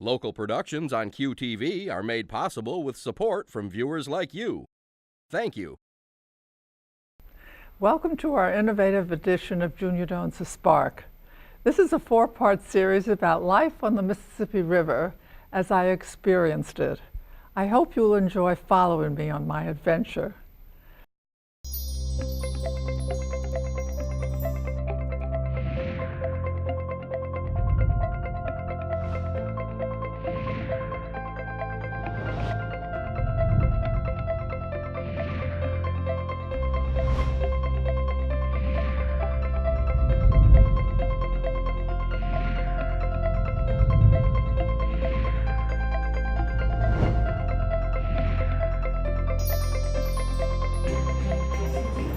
Local productions on QTV are made possible with support from viewers like you. Thank you. Welcome to our innovative edition of Junia Doan's The Spark. This is a 4-part series about life on the Mississippi River as I experienced it. I hope you'll enjoy following me on my adventure.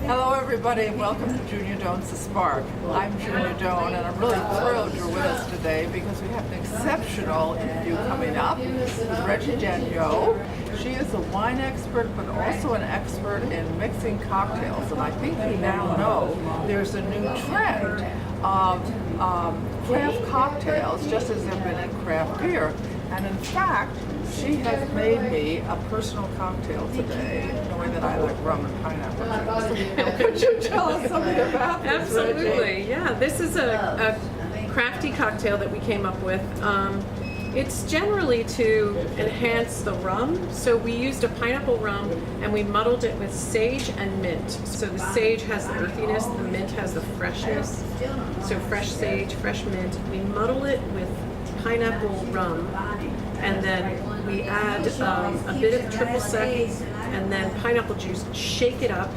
Hello everybody and welcome to Junia Doan's The Spark. I'm Regina Daigneault and I'm really thrilled you're with us today because we have an exceptional interview coming up with Regina Daigneault. She is a wine expert but also an expert in mixing cocktails, and I think you now know there's a new trend of craft cocktails just as there have been in craft beer. And in fact, she has made me a personal cocktail today, knowing that I like rum and pineapple. Could you tell us something about this? Absolutely, yeah. This is a crafty cocktail that we came up with. It's generally to enhance the rum. So we used a pineapple rum and we muddled it with sage and mint. So the sage has the earthiness, the mint has the freshness. So fresh sage, fresh mint. We muddle it with pineapple rum, and then we add a bit of triple sec and then pineapple juice, shake it up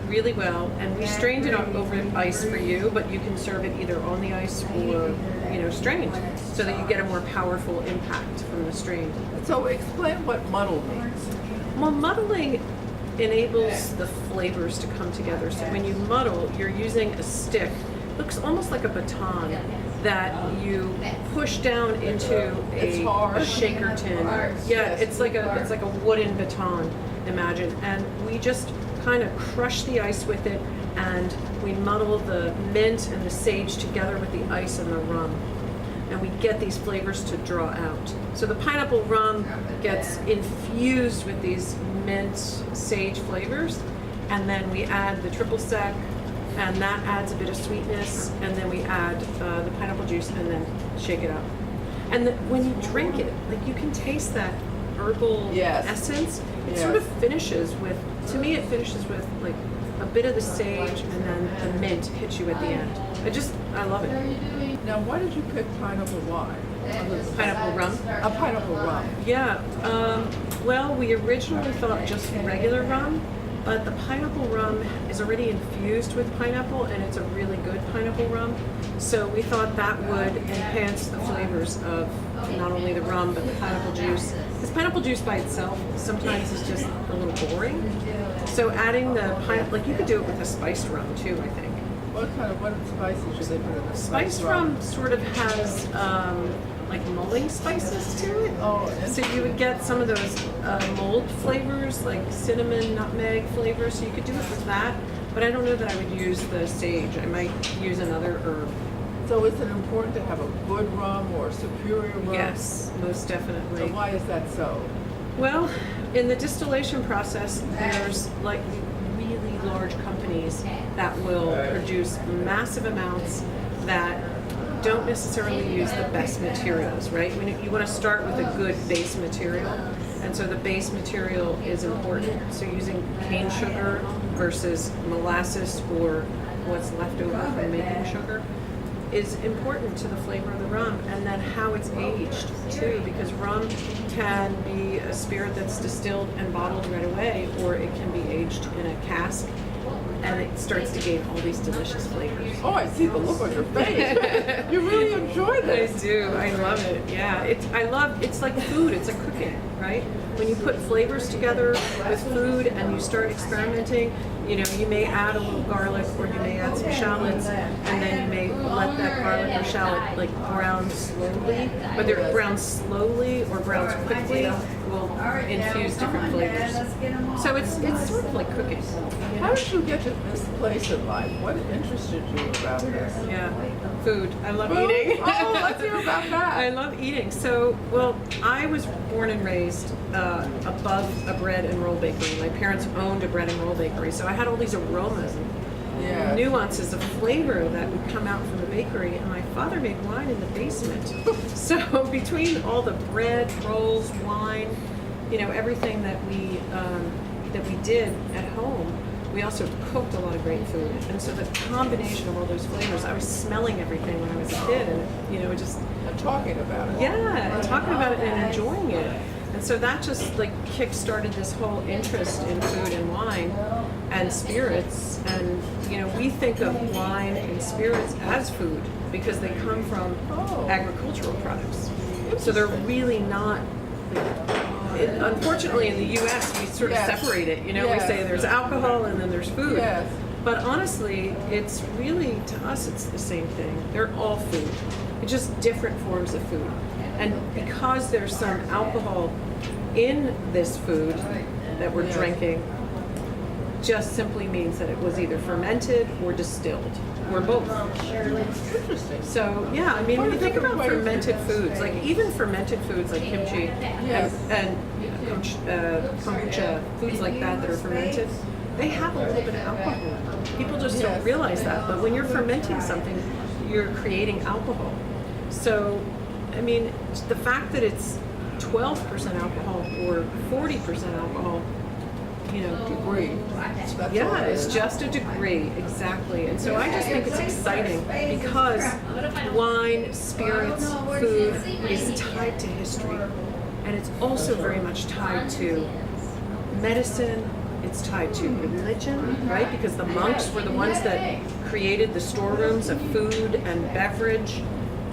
really well, and we strained it over ice for you, but you can serve it either on the ice or strained, so that you get a more powerful impact from the strain. So explain what muddle means. Well, muddling enables the flavors to come together. So when you muddle, you're using a stick, looks almost like a baton, that you push down into a shaker tin. Yeah, it's like a wooden baton, imagine. And we just kind of crush the ice with it, and we muddle the mint and the sage together with the ice and the rum. And we get these flavors to draw out. So the pineapple rum gets infused with these mint sage flavors, and then we add the triple sec, and that adds a bit of sweetness, and then we add the pineapple juice and then shake it up. And when you drink it, like, you can taste that herbal essence. It sort of finishes with, to me, it finishes with like a bit of the sage, and then the mint hits you at the end. I love it. Now, why did you pick pineapple wine? Pineapple rum? A pineapple rum. Yeah. Well, we originally thought just regular rum, but the pineapple rum is already infused with pineapple, and it's a really good pineapple rum. So we thought that would enhance the flavors of not only the rum, but the pineapple juice. Because pineapple juice by itself sometimes is just a little boring. So adding the pineapple, like, you could do it with a spiced rum too, I think. What spices should they put in the spiced rum? Sort of has like mulling spices to it. Oh, so you would get some of those mulled flavors, like cinnamon, nutmeg flavors. So you could do it with that, but I don't know that I would use the sage. I might use another herb. So is it important to have a good rum or a superior rum? Yes, most definitely. So why is that so? Well, in the distillation process, there's like really large companies that will produce massive amounts that don't necessarily use the best materials, right? You want to start with a good base material, and so the base material is important. So using cane sugar versus molasses or what's left over from making sugar is important to the flavor of the rum, and then how it's aged too, because rum can be a spirit that's distilled and bottled right away, or it can be aged in a cask, and it starts to gain all these delicious flavors. Oh, I see the look on your face. You really enjoy this. I do. I love it. Yeah. It's like food. It's like cooking, right? When you put flavors together with food and you start experimenting, You know, you may add a little garlic, or you may add some shallots, and then you may let that garlic or shallot like brown slowly. Whether it browns slowly or browns quickly will infuse different flavors. So it's sort of like cooking. How did you get to this place in life? What interested you about this? Yeah, food. I love Food? eating. Oh, let's hear about that. I love eating. So, well, I was born and raised above a bread and roll bakery. My parents owned a bread and roll bakery, so I had all these aromas and Yeah. nuances of flavor that would come out from the bakery. And my father made wine in the basement. So between all the bread, rolls, wine, you know, everything that we did at home, we also cooked a lot of great food. And so the combination of all those flavors, I was smelling everything when I was a kid, and you know, it just And talking about it. yeah, and talking about it and enjoying it. And so that just like kick-started this whole interest in food and wine and spirits. And you know, we think of wine and spirits as food because they come from agricultural products. So they're really not. Unfortunately, in the U.S., we sort of separate it. You know, we say there's alcohol and then there's food. Yes. But honestly, it's really, to us, it's the same thing. They're all food. It's just different forms of food. And because there's some alcohol in this food that we're drinking, just simply means that it was either fermented or distilled, or both. Interesting. So yeah, I mean, when you think about fermented foods, like even fermented foods like kimchi and kombucha, foods like that are fermented, they have a little bit of alcohol. People just don't realize that, but when you're fermenting something, you're creating alcohol. So, I mean, the fact that it's 12% alcohol or 40% alcohol, you know, Degree. yeah, it's just a degree, exactly. And so I just think it's exciting because wine, spirits, food is tied to history. And it's also very much tied to medicine. It's tied to religion, right? Because the monks were the ones that created the storerooms of food and beverage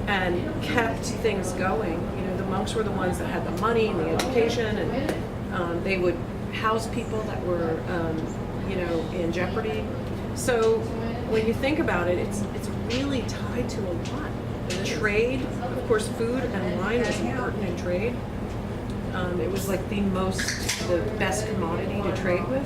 and kept things going. You know, the monks were the ones that had the money and the education, and they would house people that were, you know, in jeopardy. So when you think about it, it's really tied to a lot. Trade, of course, food and wine was important in trade. It was like the best commodity to trade with,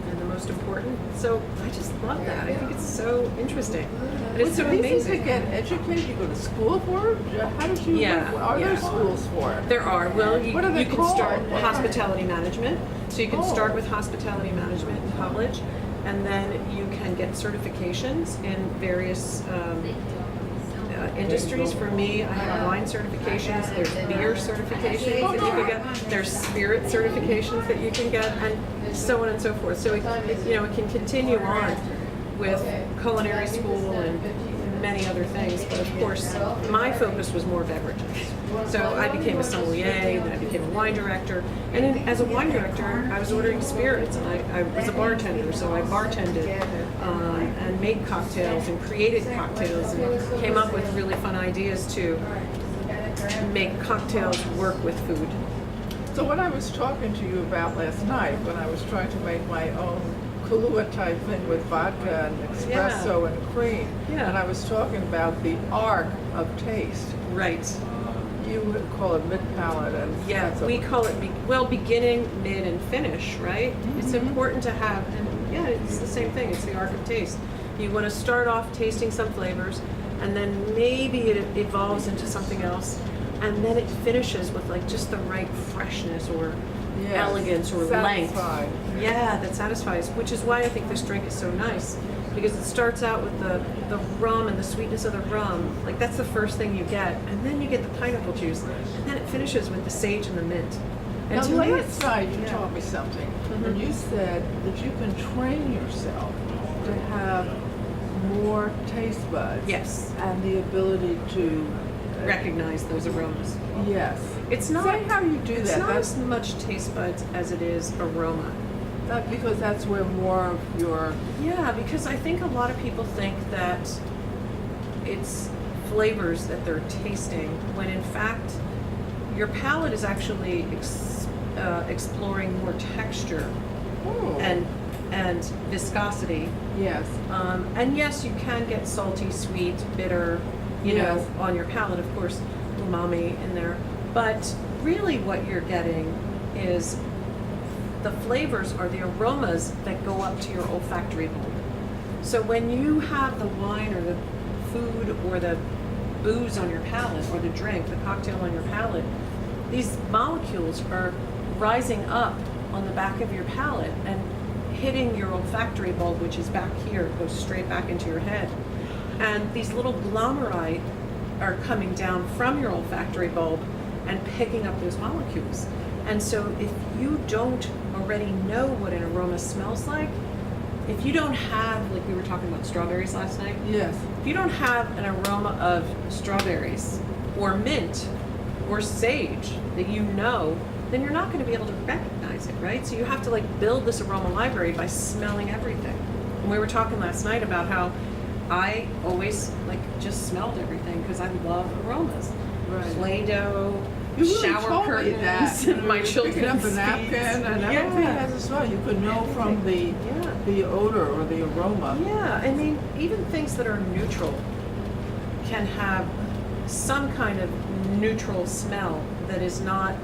and the most important. So I just love that. I think it's so interesting, and it's so amazing. To get educated, you go to school for it? How did you? Are there schools for it? There are. Well, you can called? start hospitality management. So you can start with hospitality management in college, and then you can get certifications in various industries. For me, I have wine certifications, there's beer certifications that you can get, there's spirit certifications that you can get, and so on and so forth. So it can continue on with culinary school and many other things, but of course my focus was more beverages. So I became a sommelier, then I became a wine director, and as a wine director I was ordering spirits, and I was a bartender, so I bartended and made cocktails and created cocktails and came up with really fun ideas to make cocktails work with food. So what I was talking to you about last night when I was trying to make my own Kahlua type thing with vodka and espresso and cream, and I was talking about the art of taste. Right. You would call it mid-palate and we call it beginning, mid, and finish, right? Mm-hmm. It's important to have, and it's the same thing. It's the art of taste. You want to start off tasting some flavors, and then maybe it evolves into something else, and then it finishes with like just the right freshness or elegance or length. Yeah, that satisfies, which is why I think this drink is so nice, because it starts out with the rum and the sweetness of the rum. Like that's the first thing you get, and then you get the pineapple juice, and then it finishes with the sage and the mint. And now, to me, last night you taught me something, and you said that you can train yourself to have more taste buds. Yes. And the ability to recognize those aromas. Yes. It's not. Say how you do that. It's not as much taste buds as it is aroma. Because that's where more of your... Yeah, because I think a lot of people think that it's flavors that they're tasting, when in fact your palate is actually exploring more texture and and viscosity. Yes. And yes, you can get salty, sweet, bitter, you Yes. know, on your palate, of course, umami in there. But really what you're getting is the flavors are the aromas that go up to your olfactory bulb. So when you have the wine or the food or the booze on your palate or the drink, the cocktail on your palate, these molecules are rising up on the back of your palate and hitting your olfactory bulb, which is back here, it goes straight back into your head. And these little glomeruli are coming down from your olfactory bulb and picking up those molecules. And so if you don't already know what an aroma smells like, if you don't have, like we were talking about strawberries last night, Yes. if you don't have an aroma of strawberries or mint or sage that you know, then you're not going to be able to recognize it, right? So you have to like build this aroma library by smelling everything. And we were talking last night about how I always like just smelled everything because I love aromas. Right. Play-Doh, You really shower told me curtains, that. and my Picking children's up the seats. napkin and everything has a smell. You could know from the odor or the aroma. Yeah, I mean, even things that are neutral can have some kind of neutral smell that is not,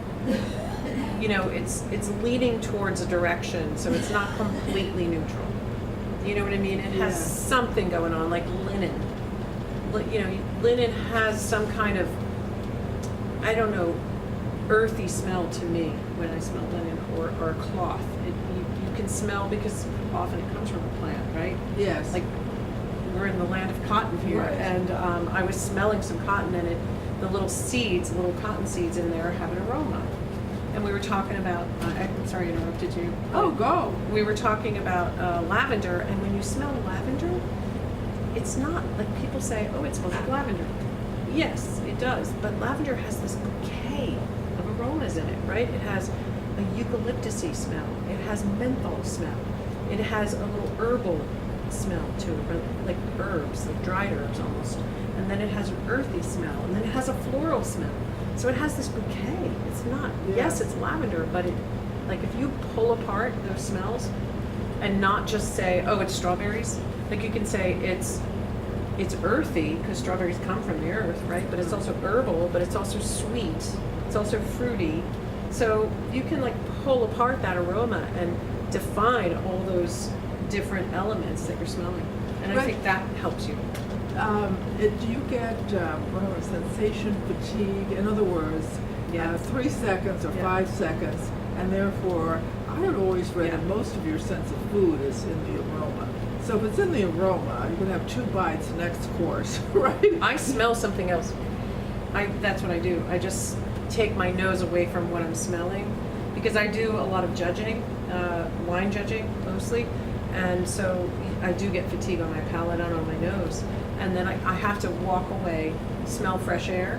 you know, it's leading towards a direction, so it's not completely neutral. You know what I mean? It has something going on, like linen. You know, linen has some kind of, I don't know, earthy smell to me when I smell linen or a cloth. You can smell because often it comes from a plant, right? Yes. Like we're in the land of cotton here, Right. and I was smelling some cotton, and the little seeds, little cotton seeds in there have an aroma. And we were talking about, I'm sorry I interrupted you. Oh, go. We were talking about lavender, and when you smell lavender, it's not like people say, oh, it smells like lavender. Yes, it does, but lavender has this bouquet of aromas in it, right? It has a eucalyptusy smell. It has menthol smell. It has a little herbal smell to it, like herbs, like dried herbs almost. And then it has an earthy smell, and then it has a floral smell. So it has this bouquet. It's not, yes, it's lavender, but it, like if you pull apart those smells and not just say, oh, it's strawberries, like you can say it's earthy because strawberries come from the earth, right? But it's also herbal, but it's also sweet. It's also fruity. So you can like pull apart that aroma and define all those different elements that you're smelling. And I think that helps you. Do you get whatever sensation fatigue? In other words, 3 seconds or 5 seconds, and therefore I had always read that most of your sense of food is in the aroma. So if it's in the aroma, you can have 2 bites next course, right? I smell something else. That's what I do. I just take my nose away from what I'm smelling because I do a lot of judging, wine judging mostly, and so I do get fatigue on my palate and on my nose. And then I have to walk away, smell fresh air,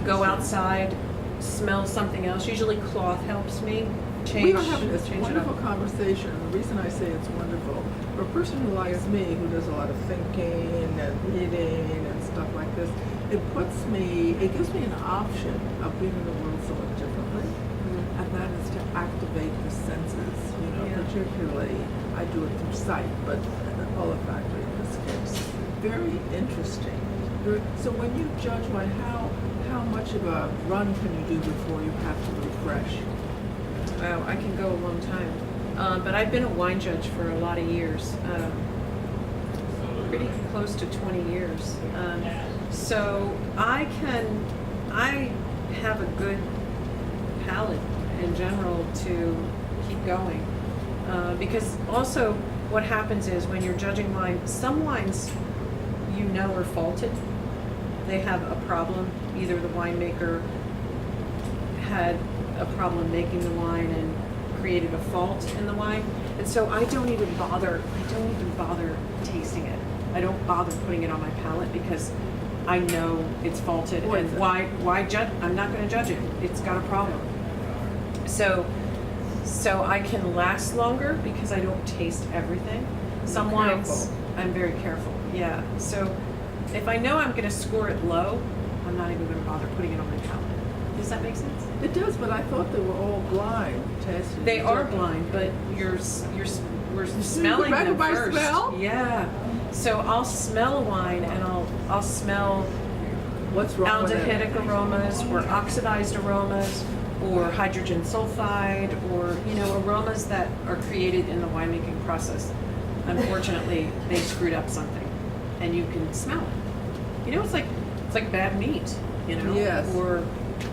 go outside, smell something else. Usually cloth helps me. We are having this wonderful conversation. The reason I say it's wonderful, for a person who likes me, who does a lot of thinking and reading and stuff like this, it gives me an option of being in the world so much differently. And that is to activate the senses, particularly, I do it through sight, but olfactory in this case. Very interesting. So when you judge wine, how much of a run can you do before you have to refresh? Wow, I can go a long time. But I've been a wine judge for a lot of years, pretty close to 20 years. So I have a good palate in general to keep going. Because also what happens is when you're judging wine, some wines are faulted. They have a problem. Either the winemaker had a problem making the wine and created a fault in the wine. And so I don't even bother tasting it. I don't bother putting it on my palate because I know it's faulted. And why judge? I'm not going to judge it. It's got a problem. So I can last longer because I don't taste everything. Some wines, I'm very careful. Yeah. So if I know I'm going to score it low, I'm not even going to bother putting it on my palate because that make sense? It does, but I thought they were all blind tasting. They are blind, but we're smelling them by first. smell? Yeah. So I'll smell a wine and I'll smell What's wrong with it? aldehydic aromas or oxidized aromas or hydrogen sulfide or aromas that are created in the winemaking process. Unfortunately, they screwed up something, and you can smell it. It's like bad meat, Yes. or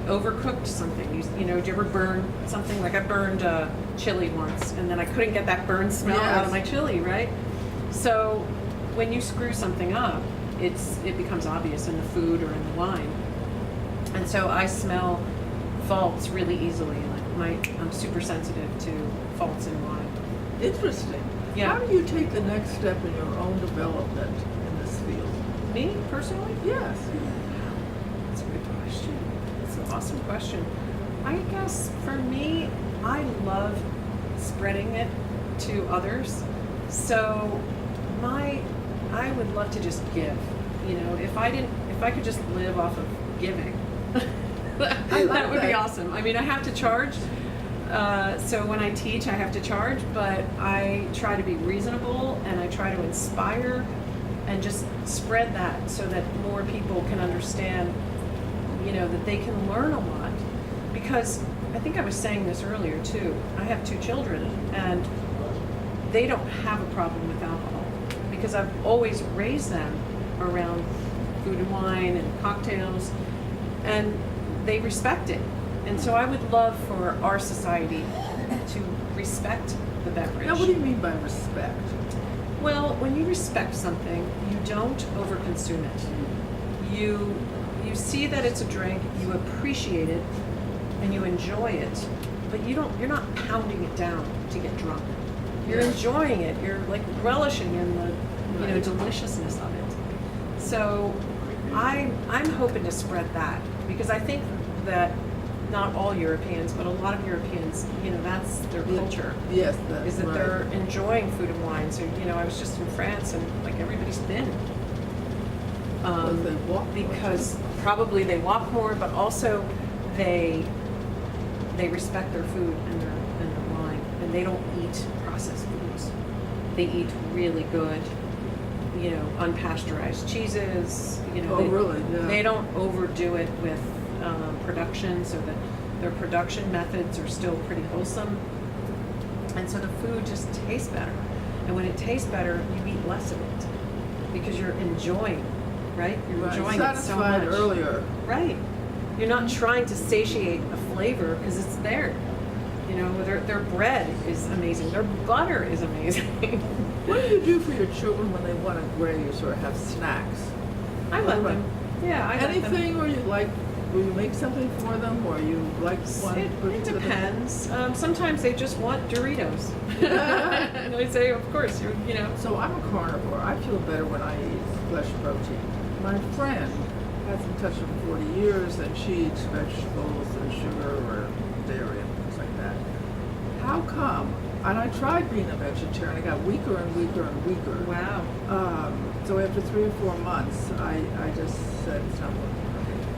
overcooked something. You know, did you ever burn something? Like I burned chili once, and then I couldn't get that burn smell out of my chili, right? So when you screw something up, it becomes obvious in the food or in the wine. And so I smell faults really easily. I'm super sensitive to faults in wine. Interesting. Yeah. How do you take the next step in your own development in this field? Me personally? Yes. That's a good question. That's an awesome question. I guess for me, I love spreading it to others. So I would love to just give. If I could just live off of giving, that would be awesome. I mean, I have to charge. So when I teach, I have to charge, but I try to be reasonable and I try to inspire and just spread that so that more people can understand, that they can learn a lot. Because I think I was saying this earlier too. I have 2 children and they don't have a problem with alcohol because I've always raised them around food and wine and cocktails, and they respect it. And so I would love for our society to respect the beverage. Now, what do you mean by respect? Well, when you respect something, you don't overconsume it. You see that it's a drink, you appreciate it, and you enjoy it, but you're not pounding it down to get drunk. You're enjoying it. You're like relishing in the deliciousness of it. So I'm hoping to spread that because I think that not all Europeans, but a lot of Europeans, that's their culture. Yes, is that they're enjoying food and wine. So I was just in France and like everybody's thin. They walk because probably they walk more, but also they respect their food and their wine, and they don't eat processed foods. They eat really good, unpasteurized cheeses. Really? Yeah. They don't overdo it with production, so that their production methods are still pretty wholesome, and so the food just tastes better. And when it tastes better, you eat less of it because you're enjoying, right? You're enjoying it so much. Earlier. Right. You're not trying to satiate a flavor because it's there. Their bread is amazing. Their butter is amazing. What do you do for your children when they want to graze or have snacks? I let them. Yeah, I let them. Anything, or will you make something for them, or you like one? It depends. Sometimes they just want Doritos, and I say, of course, So I'm a carnivore. I feel better when I eat flesh protein. My friend hasn't touched it for 40 years, and she eats vegetables and sugar or dairy and things like that. How come? And I tried being a vegetarian. I got weaker and weaker and weaker. Wow. So after 3 or 4 months, I just said it's not working.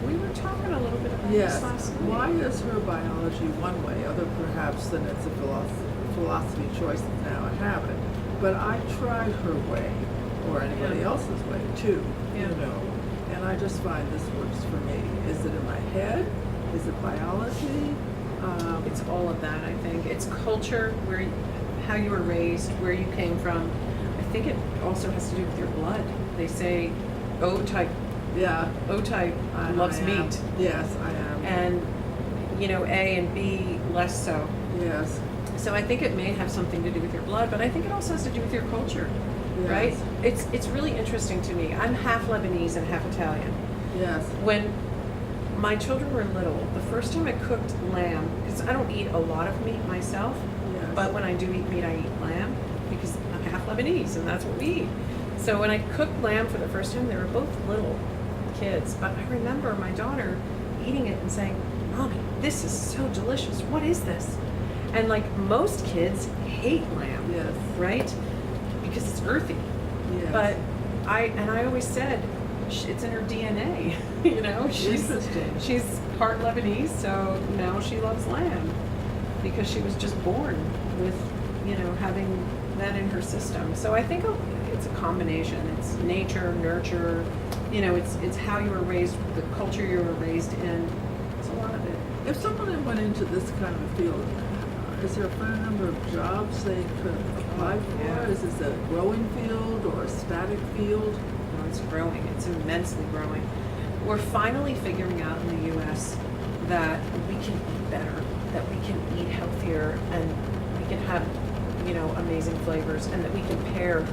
We were talking a little bit about Yes. this last night. Why is her biology one way, other perhaps than it's a philosophy choice that's now a habit? But I tried her way, or anybody else's way too, and I just find this works for me. Is it in my head? Is it biology? It's all of that, I think. It's culture, how you were raised, where you came from. I think it also has to do with your blood. They say O-type. Yeah. O-type loves meat. Yes, I am. And, A and B less so. Yes. So I think it may have something to do with your blood, but I think it also has to do with your culture, Yes. right? It's really interesting to me. I'm half Lebanese and half Italian. Yes. When my children were little, the first time I cooked lamb, because I don't eat a lot of meat myself, but when I do eat meat, I eat lamb because I'm half Lebanese and that's what we eat. So when I cooked lamb for the first time, they were both little kids, but I remember my daughter eating it and saying, "Mommy, this is so delicious. What is this?" And like most kids hate lamb, Yes. right? Because it's earthy. Yes. But I always said, it's in her DNA. You know, Interesting. she's part Lebanese, so now she loves lamb because she was just born with, you know, having that in her system. So I think it's a combination. It's nature, nurture, you know, it's how you were raised, the culture you were raised in. It's a lot of it. If someone went into this kind of a field, is there a fair number of jobs they could apply for? Yeah. Is this a growing field or a static field? No, it's growing. It's immensely growing. We're finally figuring out in the U.S. that we can eat better, that we can eat healthier, and we can have, you know, amazing flavors, and that we can pair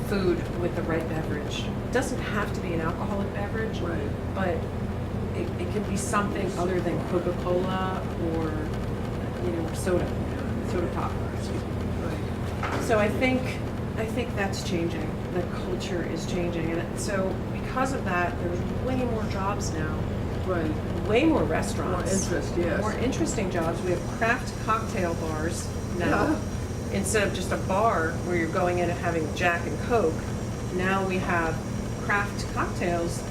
food with the right beverage. It doesn't have to be an alcoholic beverage, Right. but it can be something other than Coca-Cola or, you know, soda pop. Excuse me. Right. So I think that's changing. The culture is changing, and so because of that, there's way more jobs now, Right. way more More restaurants, interest, yes. more interesting jobs. We have craft cocktail bars now. Yeah. Instead of just a bar where you're going in and having Jack and Coke, now we have craft cocktails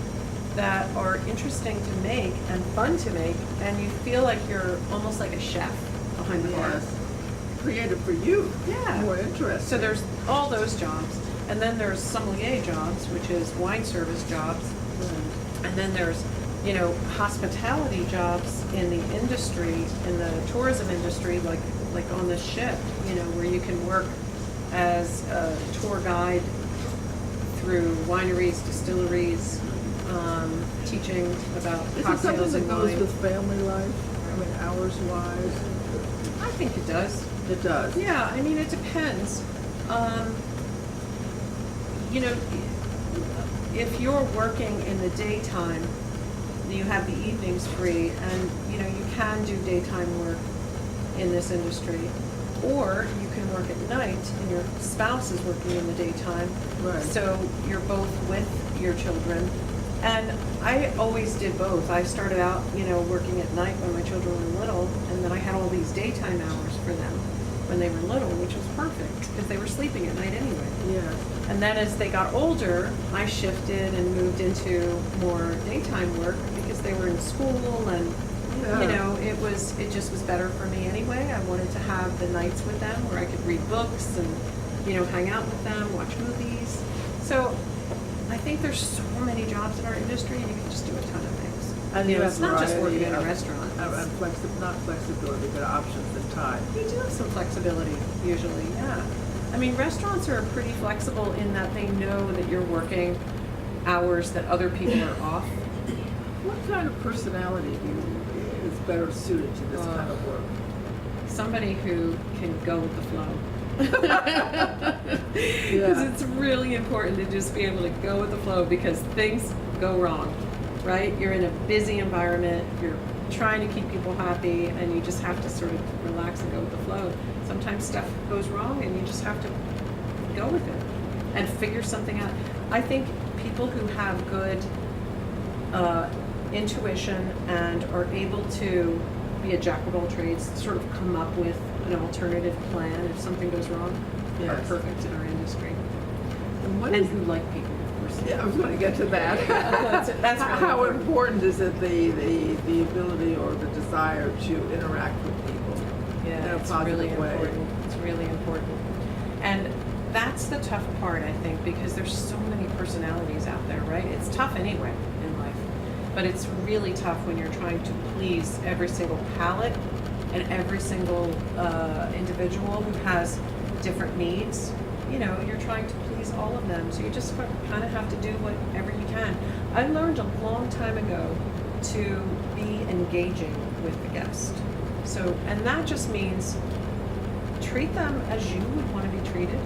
that are interesting to make and fun to make, and you feel like you're almost like a chef behind the bar. Yes. Creative for you. Yeah. More interesting. So there's all those jobs, and then there's sommelier jobs, which is wine service jobs, and then there's, you know, hospitality jobs in the industry, in the tourism industry, like on the ship, you know, where you can work as a tour guide through wineries, distilleries, teaching about Is it cocktails something that and goes wine. with family life? I mean, hours-wise? I think it does. It does. Yeah, I mean, it depends. You know, if you're working in the daytime, you have the evenings free, and, you know, you can do daytime work in this industry. Or you can work at night, and your spouse is working in the daytime. Right. So you're both with your children. And I always did both. I started out, you know, working at night when my children were little, and then I had all these daytime hours for them when they were little, which was perfect because they were sleeping at night anyway. Yes. And then as they got older, I shifted and moved into more daytime work because they were in school, and you know, it just was better for me anyway. I wanted to have the nights with them where I could read books and, you know, hang out with them, watch movies. So I think there's so many jobs in our industry, you can just do a ton of things. And You know, you it's have not just variety working in a of- restaurant. And not flexibility, but options and time. You do have some flexibility, usually, yeah. I mean, restaurants are pretty flexible in that they know that you're working hours that other people are off. What kind of personality is better suited to this kind of work? Somebody who can go with the flow. Because it's really important to just be able to go with the flow, because things go wrong, right? You're in a busy environment, you're trying to keep people happy, and you just have to sort of relax and go with the flow. Sometimes stuff goes wrong and you just have to go with it and figure something out. I think people who have good intuition and are able to be a jack of all trades, sort of come up with an alternative plan if something goes wrong, are Yes. perfect in our industry. And what And is who like people, of course. Yeah, I was going to get to that. That's really How important. important is it the ability or the desire to interact with people in Yeah, a it's positive really way? important. It's really important. And that's the tough part, I think, because there's so many personalities out there, right? It's tough anyway in life. But it's really tough when you're trying to please every single palate and every single individual who has different needs. You know, you're trying to please all of them. So you just kind of have to do whatever you can. I learned a long time ago to be engaging with the guest. So, and that just means treat them as you would want to be treated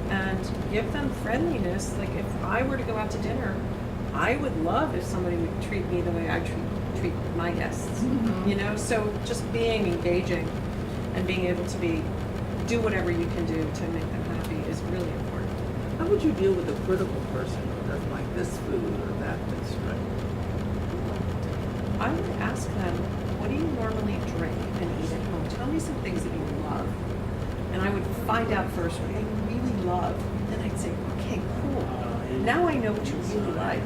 and give them friendliness. Like if I were to go out to dinner, I would love if somebody would treat me the way I treat my guests. Mhm. You know, so just being engaging and being able to do whatever you can do to make them happy is really important. How would you deal with a critical person who doesn't like this food or that mixture? I would ask them, what do you normally drink and eat at home? Tell me some things that you love. And I would find out first what they really love. Then I'd say, okay, cool. Now I know what you really like.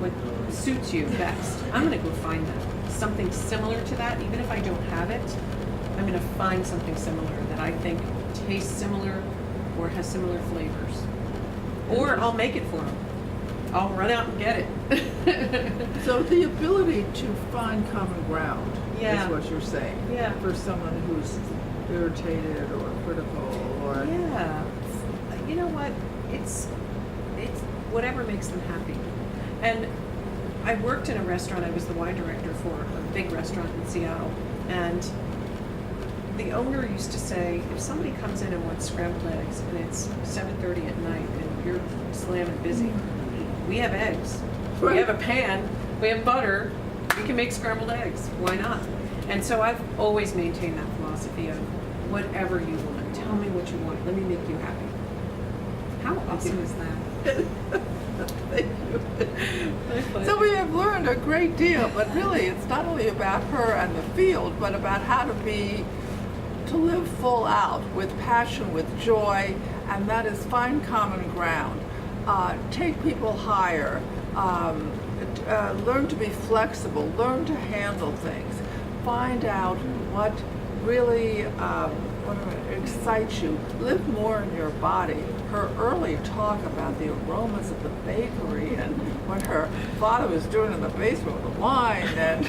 what suits you best. I'm going to go find that. Something similar to that, even if I don't have it, I'm going to find something similar that I think tastes similar or has similar flavors. Or I'll make it for them. I'll run out and get it. So the ability to find common ground Yeah. is what you're saying. Yeah. For someone who's irritated or critical or Yeah. You know what? It's whatever makes them happy. And I worked in a restaurant. I was the wine director for a big restaurant in Seattle. And the owner used to say, if somebody comes in and wants scrambled eggs and it's 7:30 at night and you're slamming busy, we have eggs. We Right. have a pan. We have butter. We can make scrambled eggs. Why not? And so I've always maintained that philosophy of whatever you want. Tell me what you want. Let me make you happy. How awesome is that? Thank you. So we have learned a great deal, but really it's not only about her and the field, but about how to live full out with passion, with joy, and that is find common ground. Take people higher, learn to be flexible, learn to handle things, find out what really excites you, live more in your body. Her early talk about the aromas of the bakery and what her father was doing in the basement with the wine, and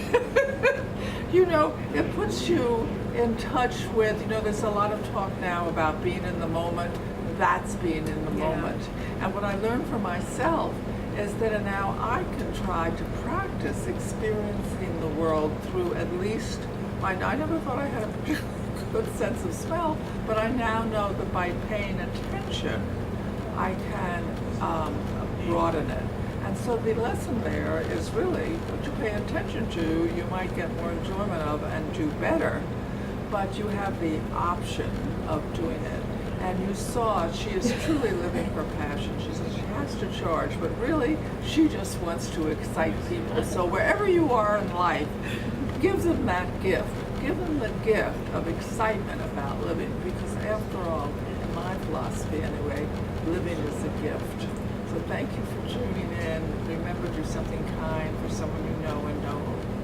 it puts you in touch with, there's a lot of talk now about being in the moment. That's being in the moment. And what I learned for myself is that now I can try to practice experiencing the world through at least I never thought I had a particularly good sense of smell, but I now know that by paying attention, I can broaden it. And so the lesson there is really what you pay attention to, you might get more enjoyment of and do better, but you have the option of doing it. And you saw she is truly living her passion. She says she has to charge, but really she just wants to excite people. So wherever you are in life, give them that gift. Give them the gift of excitement about living, because after all, in my philosophy anyway, living is a gift. So thank you for tuning in. Remember, do something kind for someone you know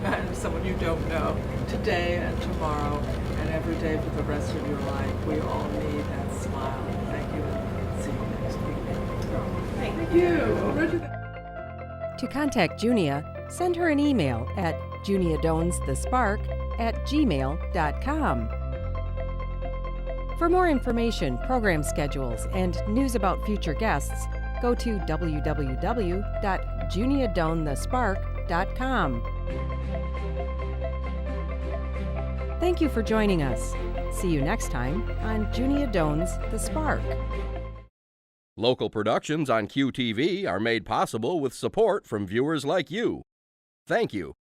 and someone you don't know, today and tomorrow and every day for the rest of your life. We all need that smile. Thank you, and see you next week. Thank you. To contact Junia, send her an email at juniadownsthespark@gmail.com. For more information, program schedules, and news about future guests, go to www.juniadownthespark.com. Thank you for joining us. See you next time on Junia Daigneault's The Spark. Local productions on QTV are made possible with support from viewers like you. Thank you.